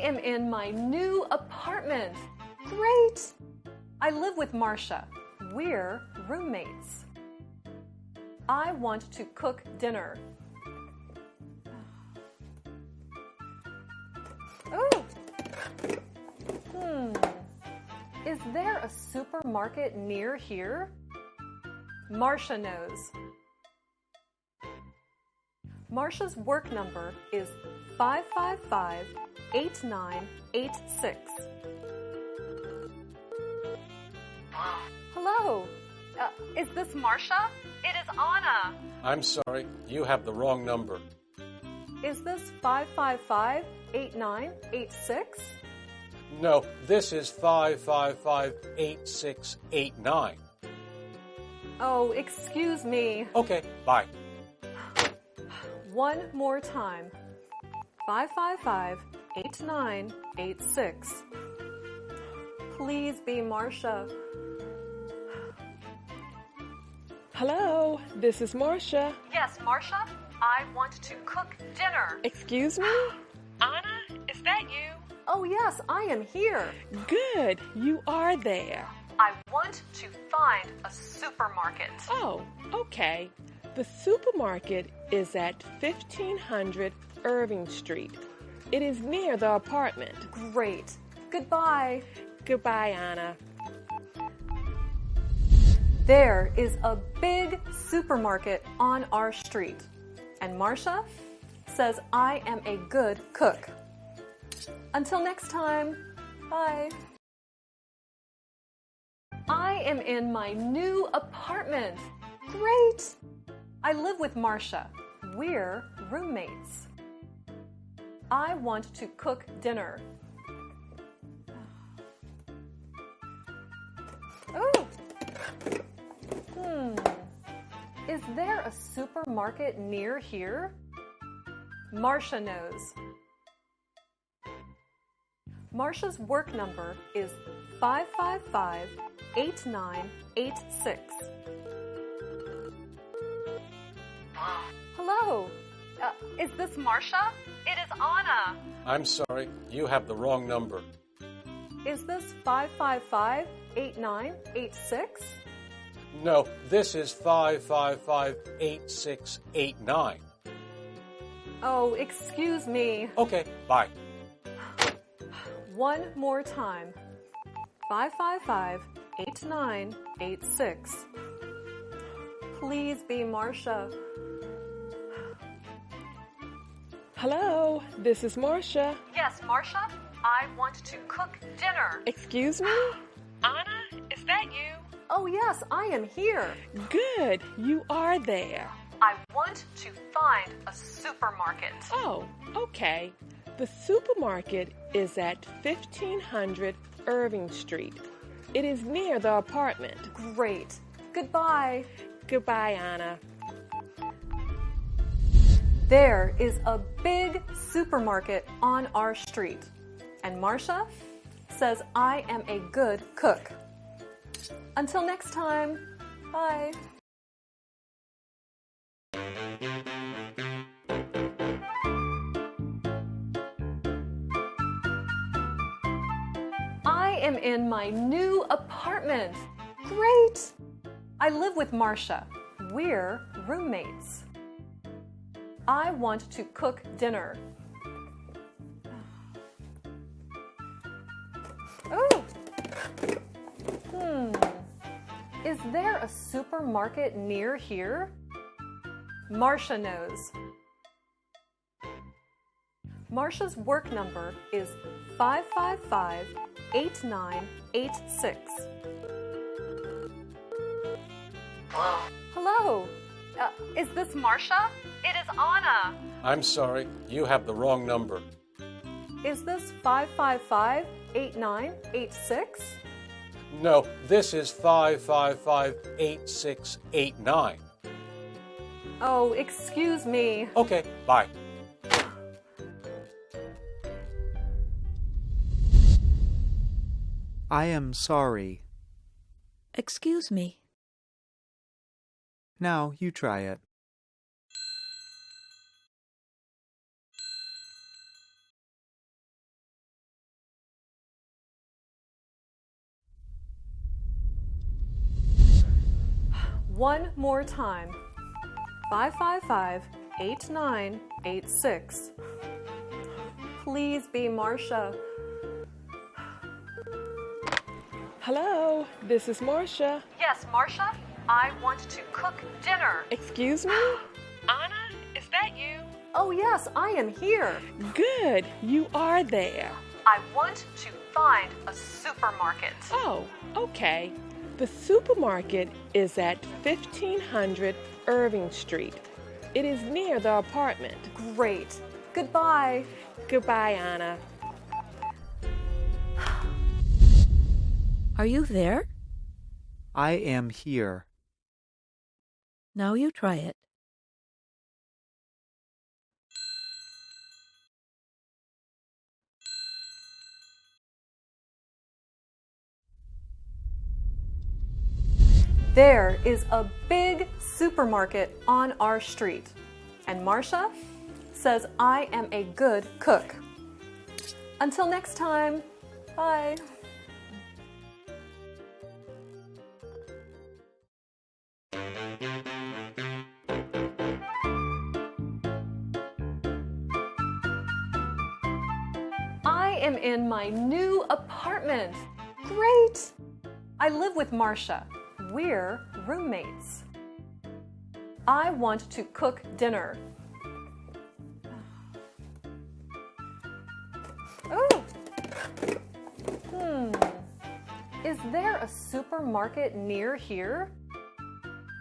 am in my new apartment. Great! I live with Marcia. We're roommates. I want to cook dinner. Oh! Is there a supermarket near here? Marcia knows. Marcia's work number is 555-8986. Hello. Is this Marcia? It is Anna. I'm sorry, you have the wrong number. Is this 555-8986? No, this is 555-8689. Oh, excuse me. Okay, bye. One more time. 555-8986. Please be Marcia. Hello, this is Marcia. Yes, Marcia. I want to cook dinner. Excuse me? Anna, is that you? Oh, yes, I am here. Good, you are there. I want to find a supermarket. Oh, okay. The supermarket is at 1500 Irving Street. It is near the apartment. Great. Goodbye. Goodbye, Anna. There is a big supermarket on our street. And Marcia says I am a good cook. Until next time, bye. I am in my new apartment. Great! I live with Marcia. We're roommates. I want to cook dinner. Oh! Is there a supermarket near here? Marcia knows. Marcia's work number is 555-8986. Hello. Is this Marcia? It is Anna. I'm sorry, you have the wrong number. Is this 555-8986? No, this is 555-8689. Oh, excuse me. Okay, bye. One more time. 555-8986. Please be Marcia. Hello, this is Marcia. Yes, Marcia. I want to cook dinner. Excuse me? Anna, is that you? Oh, yes, I am here. Good, you are there. I want to find a supermarket. Oh, okay. The supermarket is at 1500 Irving Street. It is near the apartment. Great. Goodbye. Goodbye, Anna. There is a big supermarket on our street. And Marcia says I am a good cook. Until next time, bye. I am in my new apartment. Great! I live with Marcia. We're roommates. I want to cook dinner. Oh! Is there a supermarket near here? Marcia knows. Marcia's work number is 555-8986. Hello. Is this Marcia? It is Anna. I'm sorry, you have the wrong number. Is this 555-8986? No, this is 555-8689. Oh, excuse me. Okay, bye. I am sorry. Excuse me. Now you try it. One more time. 555-8986. Please be Marcia. Hello, this is Marcia. Yes, Marcia, I want to cook dinner. Excuse me? Anna, is that you? Oh yes, I am here. Good, you are there. I want to find a supermarket. Oh, okay. The supermarket is at 1500 Irving Street. It is near the apartment. Great. Goodbye. Goodbye, Anna. Are you there? I am here. Now you try it. There is a big supermarket on our street. And Marcia says I am a good cook. Until next time, bye. I am in my new apartment. Great! I live with Marcia. We're roommates. I want to cook dinner. Oh! Is there a supermarket near here?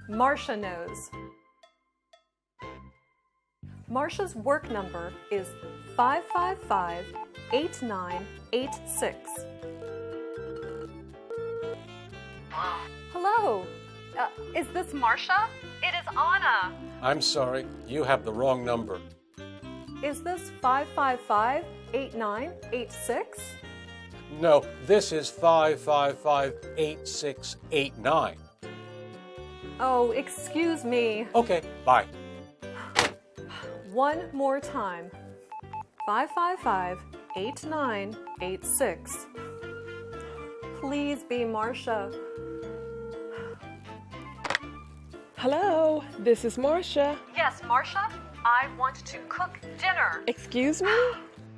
Marcia knows. Marcia's work number is 555-8986. Hello. Is this Marcia? It is Anna. I'm sorry, you have the wrong number. Is this 555-8986? No, this is 555-8689. Oh, excuse me. Okay, bye. One more time. 555-8986. Please be Marcia. Hello, this is Marcia. Yes, Marcia, I want to cook dinner. Excuse me?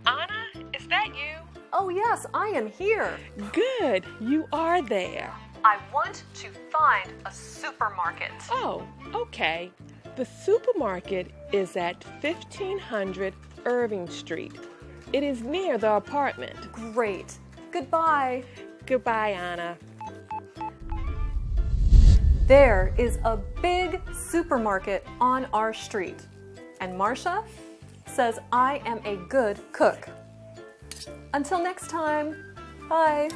Anna, is that you? Oh yes, I am here. Good, you are there. I want to find a supermarket. Oh, okay. The supermarket is at 1500 Irving Street. It is near the apartment. Great. Goodbye. Goodbye, Anna. There is a big supermarket on our street. And Marcia says I am a good cook. Until next time, bye.